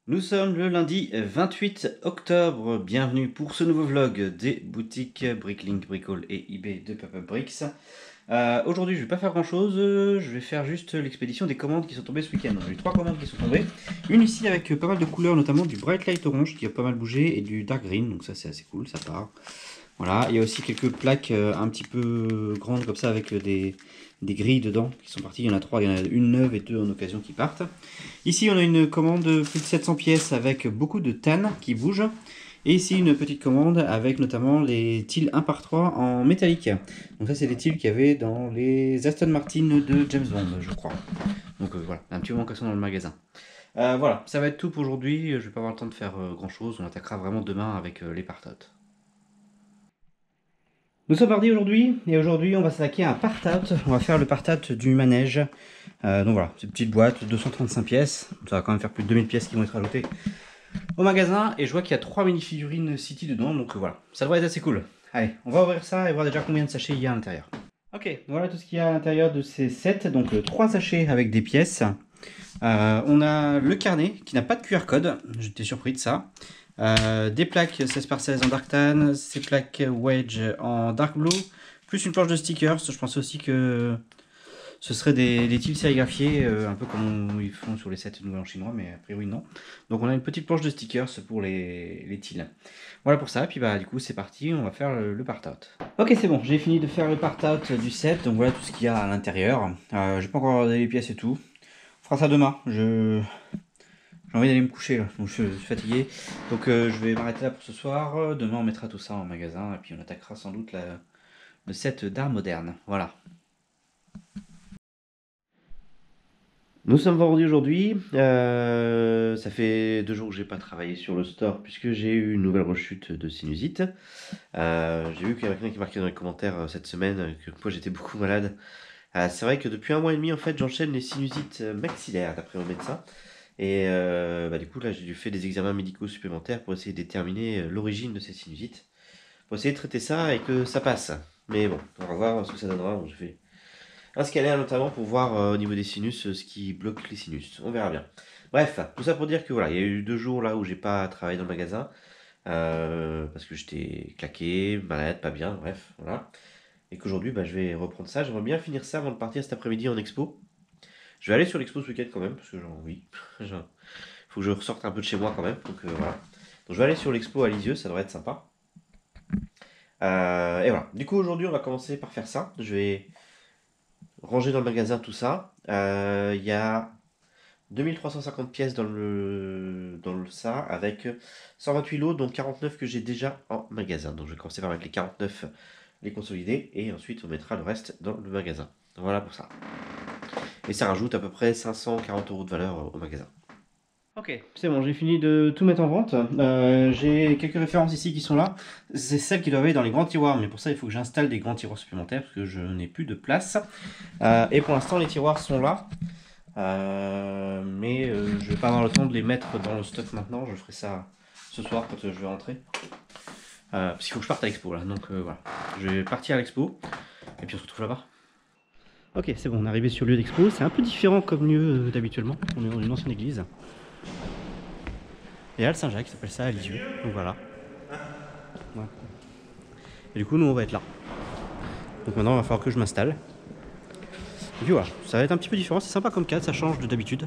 Nous sommes le lundi 28 octobre, bienvenue pour ce nouveau vlog des boutiques Bricklink, Bricole et eBay de Pop-Up Bricks. Aujourd'hui je vais pas faire grand chose, je vais faire juste l'expédition des commandes qui sont tombées ce week-end. J'ai eu 3 commandes qui sont tombées, une ici avec pas mal de couleurs, notamment du Bright Light Orange qui a pas mal bougé et du Dark Green, donc ça c'est assez cool, ça part. Voilà, il y a aussi quelques plaques un petit peu grandes comme ça avec des grilles dedans qui sont parties. Il y en a 3, il y en a une neuve et 2 en occasion qui partent. Ici on a une commande de plus de 700 pièces avec beaucoup de tannes qui bougent. Et ici une petite commande avec notamment les tiles 1 par 3 en métallique. Donc ça c'est les tiles qu'il y avait dans les Aston Martin de James Bond je crois. Donc voilà, un petit moment qu'elles sont dans le magasin. Voilà, ça va être tout pour aujourd'hui. Je vais pas avoir le temps de faire grand chose. On attaquera vraiment demain avec les part-out. Nous sommes mardi aujourd'hui, et aujourd'hui on va s'attaquer à un part-out. On va faire le part-out du manège. Donc voilà, c'est une petite boîte, 235 pièces. Ça va quand même faire plus de 2000 pièces qui vont être ajoutées au magasin. Et je vois qu'il y a 3 mini-figurines City dedans, donc voilà, ça devrait être assez cool. Allez, on va ouvrir ça et voir déjà combien de sachets il y a à l'intérieur. Ok, voilà tout ce qu'il y a à l'intérieur de ces sets. Donc 3 sachets avec des pièces. On a le carnet qui n'a pas de QR code, j'étais surpris de ça. Des plaques 16 par 16 en dark tan, ces plaques wedge en dark blue, plus une planche de stickers. Je pensais aussi que ce serait des tiles sérigraphiées, un peu comme ils font sur les sets nouvel en chinois, mais a priori non. Donc on a une petite planche de stickers pour les tiles. Voilà pour ça, et puis bah du coup c'est parti, on va faire le part-out. Ok, c'est bon, j'ai fini de faire le part-out du set, donc voilà tout ce qu'il y a à l'intérieur. J'ai pas encore regardé les pièces et tout. On fera ça demain. J'ai envie d'aller me coucher là, donc je suis fatigué. Donc je vais m'arrêter là pour ce soir. Demain on mettra tout ça en magasin et puis on attaquera sans doute le set d'art moderne. Voilà. Nous sommes vendredi aujourd'hui. Ça fait 2 jours que j'ai pas travaillé sur le store puisque j'ai eu une nouvelle rechute de sinusite. J'ai vu qu'il y avait quelqu'un qui marquait dans les commentaires cette semaine que moi j'étais beaucoup malade. C'est vrai que depuis 1 mois et demi en fait j'enchaîne les sinusites maxillaires d'après mon médecin. Et bah, du coup, là, j'ai fait des examens médicaux supplémentaires pour essayer de déterminer l'origine de ces sinusites. Pour essayer de traiter ça et que ça passe. Mais bon, on va voir ce que ça donnera. Donc, je fais un scalaire notamment pour voir au niveau des sinus ce qui bloque les sinus. On verra bien. Bref, tout ça pour dire que voilà, il y a eu 2 jours là où j'ai pas travaillé dans le magasin. Parce que j'étais claqué, malade, pas bien, bref, voilà. Et qu'aujourd'hui, bah, je vais reprendre ça. J'aimerais bien finir ça avant de partir cet après-midi en expo. Je vais aller sur l'expo ce week-end quand même, parce que oui, il faut que je ressorte un peu de chez moi quand même. Donc voilà. Donc je vais aller sur l'expo à Lisieux, ça devrait être sympa. Et voilà. Du coup aujourd'hui on va commencer par faire ça. Je vais ranger dans le magasin tout ça. Il y a 2350 pièces dans le ça, avec 128 lots, dont 49 que j'ai déjà en magasin. Donc je vais commencer par mettre les 49, les consolider, et ensuite on mettra le reste dans le magasin. Voilà pour ça. Et ça rajoute à peu près 540 € de valeur au magasin. Ok, c'est bon, j'ai fini de tout mettre en vente. J'ai quelques références ici qui sont là. C'est celles qui doivent aller dans les grands tiroirs, mais pour ça il faut que j'installe des grands tiroirs supplémentaires parce que je n'ai plus de place. Et pour l'instant les tiroirs sont là. Mais je vais pas avoir le temps de les mettre dans le stock maintenant. Je ferai ça ce soir quand je vais rentrer. Parce qu'il faut que je parte à l'expo là. Donc voilà, je vais partir à l'expo. Et puis on se retrouve là-bas. Ok, c'est bon, on est arrivé sur le lieu d'expo. C'est un peu différent comme lieu d'habituellement. On est dans une ancienne église. Et là, le Saint-Jacques, qui s'appelle ça à Lisieux. Donc voilà. Ouais. Et du coup, nous, on va être là. Donc maintenant, il va falloir que je m'installe. Et puis voilà, ça va être un petit peu différent. C'est sympa comme cadre, ça change de d'habitude.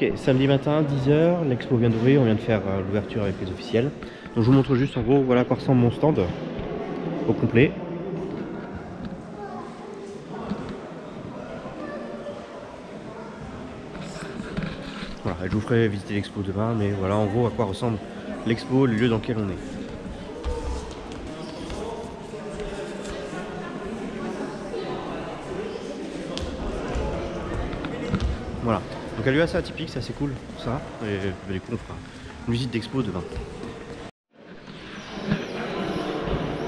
Ok, samedi matin, 10 h, l'expo vient d'ouvrir, on vient de faire l'ouverture avec les officiels. Donc je vous montre juste en gros, voilà à quoi ressemble mon stand au complet. Voilà, je vous ferai visiter l'expo demain, mais voilà en gros à quoi ressemble l'expo, le lieu dans lequel on est. Voilà, donc un lieu assez atypique, c'est assez cool, ça. Et du coup on fera une visite d'expo demain.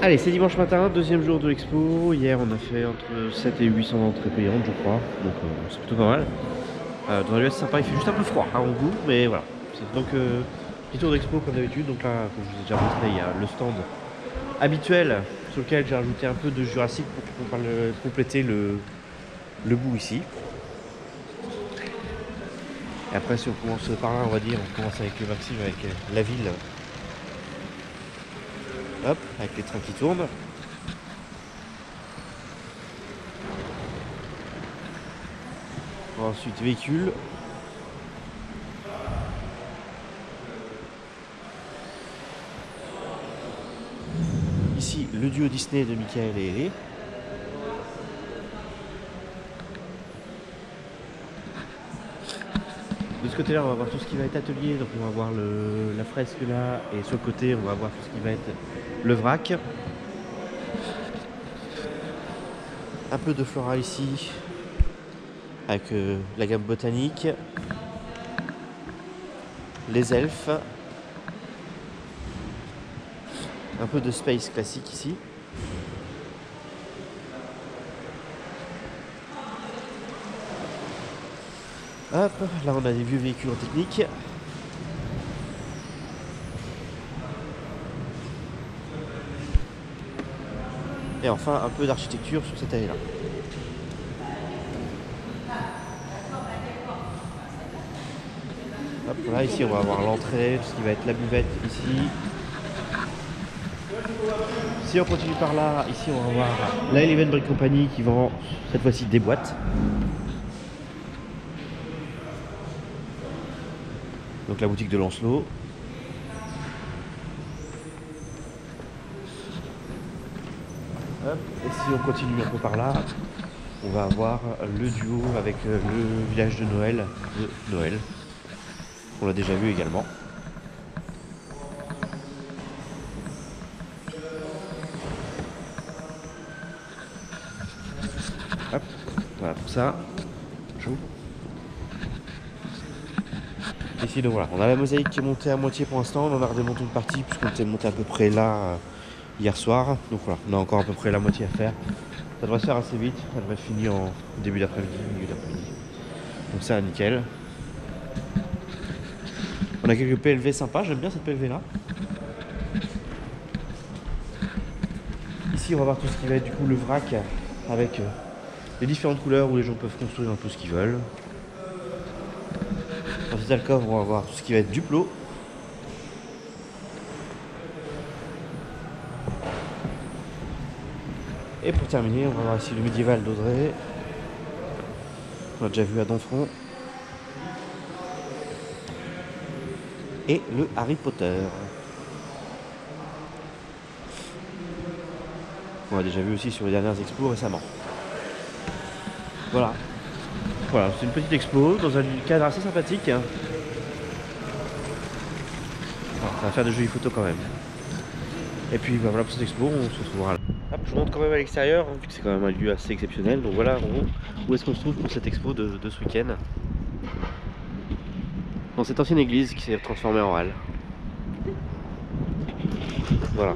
Allez, c'est dimanche matin, deuxième jour de l'expo. Hier on a fait entre 7 et 800 entrées payantes je crois, donc c'est plutôt pas mal. Dans un lieu assez sympa, il fait juste un peu froid à mon goût, mais voilà. Donc petit tour d'expo comme d'habitude, donc là comme je vous ai déjà montré, il y a le stand habituel sur lequel j'ai rajouté un peu de Jurassic pour compléter le bout ici. Et après si on commence par là, on va dire, on commence avec le Maxime, avec la ville. Hop, avec les trains qui tournent. Ensuite véhicules. Ici le duo Disney de Michael et Ellie. De ce côté là on va voir tout ce qui va être atelier, donc on va voir la fresque là, et sur le côté on va voir tout ce qui va être le vrac. Un peu de floral ici avec la gamme botanique, les elfes, un peu de space classique ici. Hop, là on a des vieux véhicules en technique. Et enfin un peu d'architecture sur cette allée là. Hop, là ici on va avoir l'entrée, tout ce qui va être la buvette ici. Si on continue par là, ici on va voir la Eleven Brick Company qui vend cette fois-ci des boîtes. Donc la boutique de Lancelot. Hop. Et si on continue un peu par là, on va avoir le duo avec le village de Noël on l'a déjà vu également. Hop, voilà pour ça. J'ouvre. Ici donc voilà, on a la mosaïque qui est montée à moitié pour l'instant, on en a redémonté une partie puisqu'on était monté à peu près là hier soir. Donc voilà, on a encore à peu près la moitié à faire. Ça devrait se faire assez vite, ça devrait être fini en début d'après-midi, milieu d'après-midi. Donc ça nickel. On a quelques PLV sympas, j'aime bien cette PLV là. Ici on va voir tout ce qui va être du coup le vrac avec les différentes couleurs où les gens peuvent construire un peu ce qu'ils veulent. Dans cette alcôve on va voir tout ce qui va être Duplo. Et pour terminer on va voir ici le médiéval d'Audrey. On l'a déjà vu à Donfront. Et le Harry Potter. On l'a déjà vu aussi sur les dernières expos récemment. Voilà. Voilà, c'est une petite expo dans un cadre assez sympathique. Voilà, ça va faire de jolies photos quand même. Et puis bah, voilà pour cette expo, on se retrouvera là. Hop, je vous montre quand même à l'extérieur, vu que c'est quand même un lieu assez exceptionnel. Donc voilà où est-ce qu'on se trouve pour cette expo de ce week-end. Dans cette ancienne église qui s'est transformée en halle. Voilà.